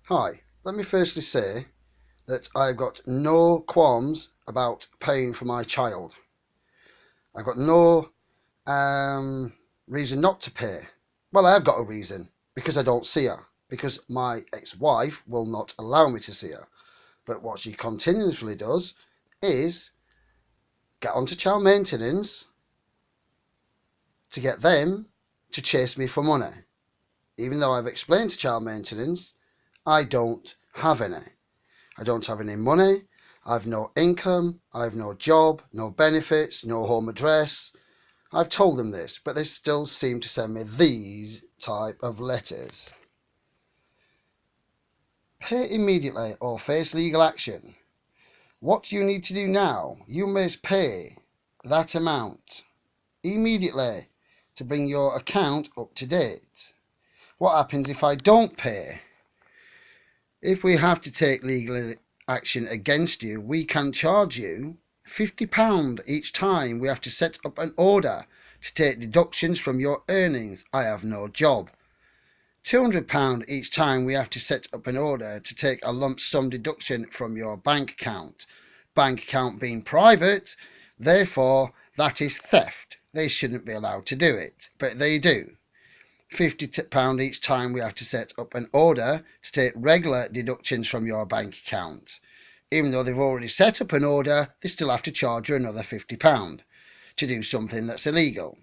Hi, let me firstly say that I've got no qualms about paying for my child. I've got no reason not to pay. Well, I have got a reason, because I don't see her, because my ex-wife will not allow me to see her. But what she continuously does is get onto child maintenance to get them to chase me for money. Even though I've explained to child maintenance, I don't have any. I don't have any money. I've no income. I've no job, no benefits, no home address. I've told them this, but they still seem to send me these type of letters. Pay immediately or face legal action. What you need to do now, you must pay that amount immediately to bring your account up to date. What happens if I don't pay? If we have to take legal action against you, we can charge you £50 each time we have to set up an order to take deductions from your earnings. I have no job. £200 each time we have to set up an order to take a lump sum deduction from your bank account. Bank account being private, therefore that is theft. They shouldn't be allowed to do it, but they do. £50 each time we have to set up an order to take regular deductions from your bank account. Even though they've already set up an order, they still have to charge you another £50 to do something that's illegal.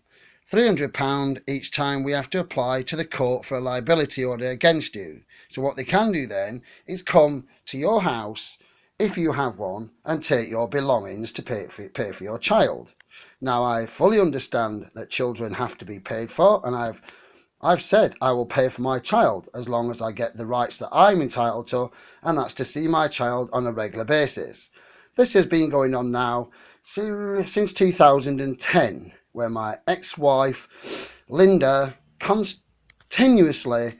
£300 each time we have to apply to the court for a liability order against you. So what they can do then is come to your house, if you have one, and take your belongings to pay for your child. Now, I fully understand that children have to be paid for, and I've said I will pay for my child as long as I get the rights that I'm entitled to, and that's to see my child on a regular basis. This has been going on now since 2010, where my ex-wife, Linda, continuously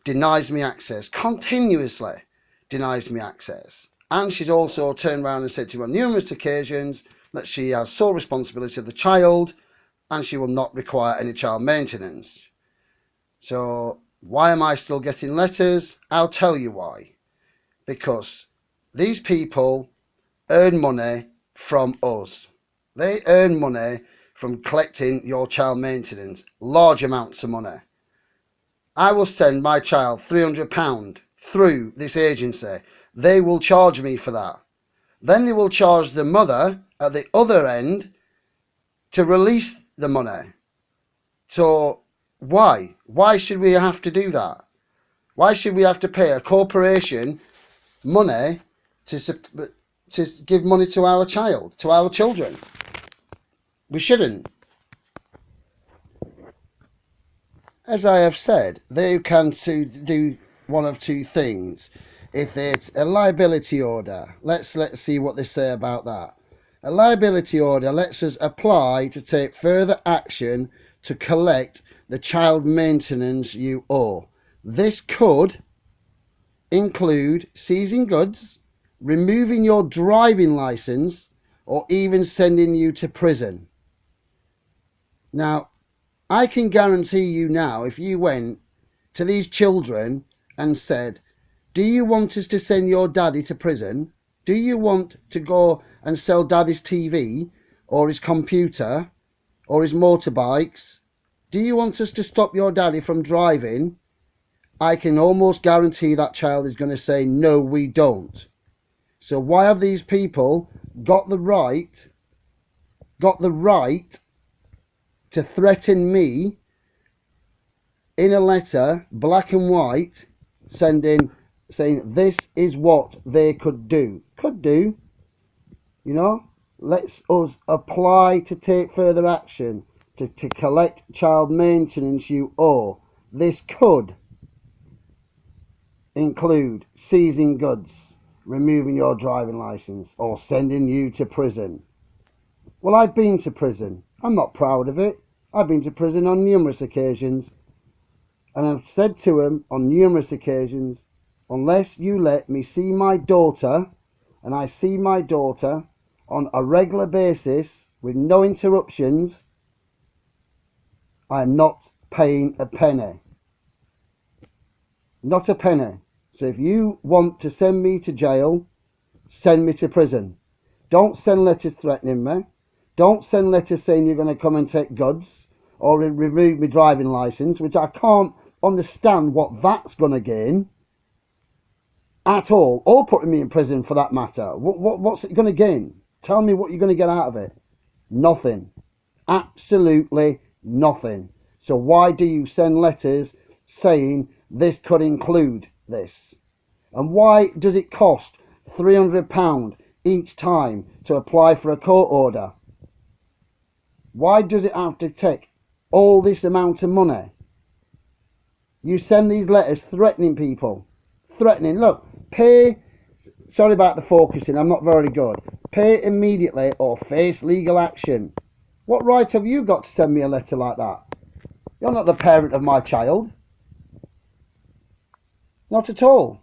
denies me access. And she's also turned around and said to me on numerous occasions that she has sole responsibility of the child and she will not require any child maintenance. So why am I still getting letters? I'll tell you why. Because these people earn money from us. They earn money from collecting your child maintenance, large amounts of money. I will send my child £300 through this agency. They will charge me for that. Then they will charge the mother at the other end to release the money. So why? Why should we have to do that? Why should we have to pay a corporation money to give money to our child, to our children? We shouldn't. As I have said, they can do one of two things. If it's a liability order, let's see what they say about that. A liability order lets us apply to take further action to collect the child maintenance you owe. This could include seizing goods, removing your driving license, or even sending you to prison. Now, I can guarantee you now, if you went to these children and said, do you want us to send your daddy to prison? Do you want to go and sell daddy's TV or his computer or his motorbikes? Do you want us to stop your daddy from driving? I can almost guarantee that child is going to say, no, we don't. So why have these people got the right to threaten me in a letter, black and white, saying this is what they could do, you know? Let's us apply to take further action to collect child maintenance you owe. This could include seizing goods, removing your driving license, or sending you to prison. Well, I've been to prison. I'm not proud of it. I've been to prison on numerous occasions. And I've said to him on numerous occasions, unless you let me see my daughter, and I see my daughter on a regular basis with no interruptions, I'm not paying a penny. Not a penny. So if you want to send me to jail, send me to prison. Don't send letters threatening me. Don't send letters saying you're going to come and take goods or remove my driving licence, which I can't understand what that's going to gain at all, or putting me in prison for that matter. What's it going to gain? Tell me what you're going to get out of it. Nothing. Absolutely nothing. So why do you send letters saying this could include this? And why does it cost £300 each time to apply for a court order? Why does it have to take all this amount of money? You send these letters threatening people. Threatening, look, pay, sorry about the focusing, I'm not very good. Pay immediately or face legal action. What right have you got to send me a letter like that? You're not the parent of my child. Not at all.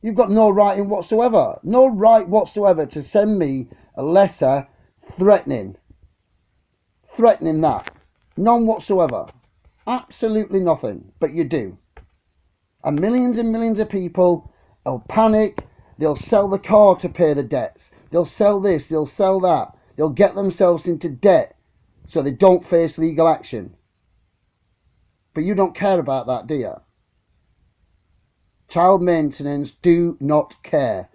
You've got no right in whatsoever. No right whatsoever to send me a letter threatening. Threatening that. None whatsoever. Absolutely nothing. But you do. And millions of people will panic. They'll sell the car to pay the debts. They'll sell this. They'll sell that. They'll get themselves into debt so they don't face legal action. But you don't care about that, do you? Child maintenance do not care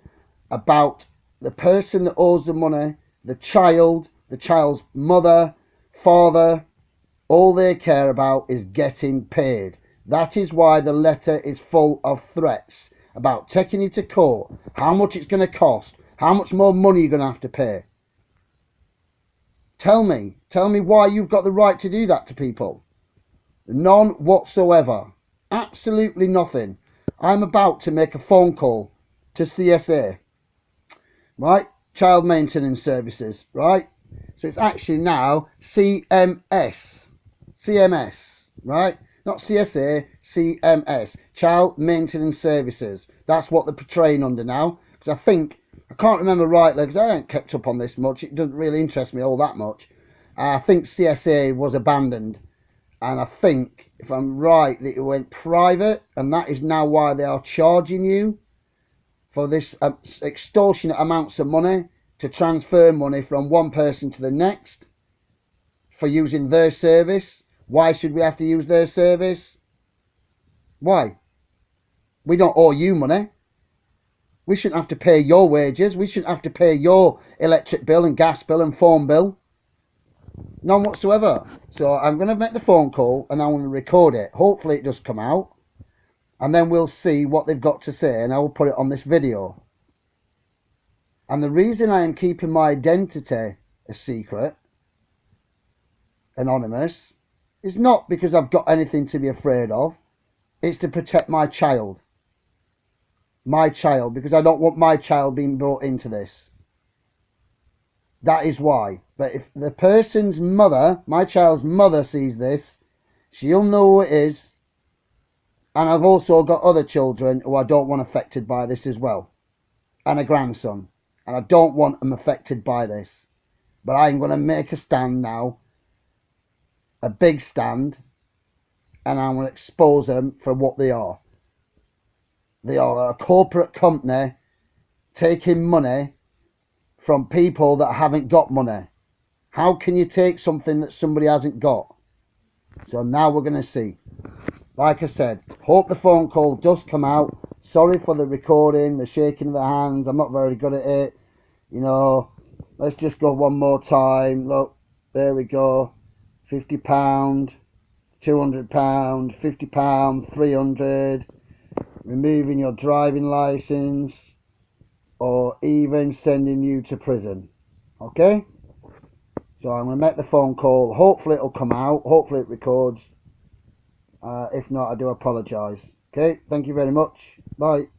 about the person that owes the money, the child's mother, father. All they care about is getting paid. That is why the letter is full of threats about taking you to court, how much it's going to cost, how much more money you're going to have to pay. Tell me why you've got the right to do that to people. None whatsoever. Absolutely nothing. I'm about to make a phone call to CSA, right? Child Maintenance Services, right? So it's actually now CMS, right? Not CSA, CMS, Child Maintenance Services. That's what they're portraying under now. Because I can't remember rightly, because I ain't kept up on this much. It doesn't really interest me all that much. I think CSA was abandoned. And I think, if I'm right, that it went private, and that is now why they are charging you for this extortionate amounts of money to transfer money from one person to the next for using their service. Why should we have to use their service? Why? We don't owe you money. We shouldn't have to pay your wages. We shouldn't have to pay your electric bill and gas bill and phone bill. None whatsoever. So I'm going to make the phone call and I'm going to record it. Hopefully it does come out. And then we'll see what they've got to say and I will put it on this video. And the reason I am keeping my identity a secret, anonymous, is not because I've got anything to be afraid of. It's to protect my child. My child, because I don't want my child being brought into this. That is why. But if the person's mother, my child's mother, sees this, she'll know who it is. And I've also got other children who I don't want affected by this as well. And a grandson. And I don't want them affected by this. But I'm going to make a stand now. A big stand. And I'm going to expose them for what they are. They are a corporate company taking money from people that haven't got money. How can you take something that somebody hasn't got? So now we're going to see. Like I said, hope the phone call does come out. Sorry for the recording, the shaking of the hands. I'm not very good at it. You know, let's just go one more time. Look, there we go. £50, £200, £50, 300. Removing your driving license, or even sending you to prison. Okay? So I'm going to make the phone call. Hopefully it'll come out. Hopefully it records. If not, I do apologise. Okay? Thank you very much. Bye.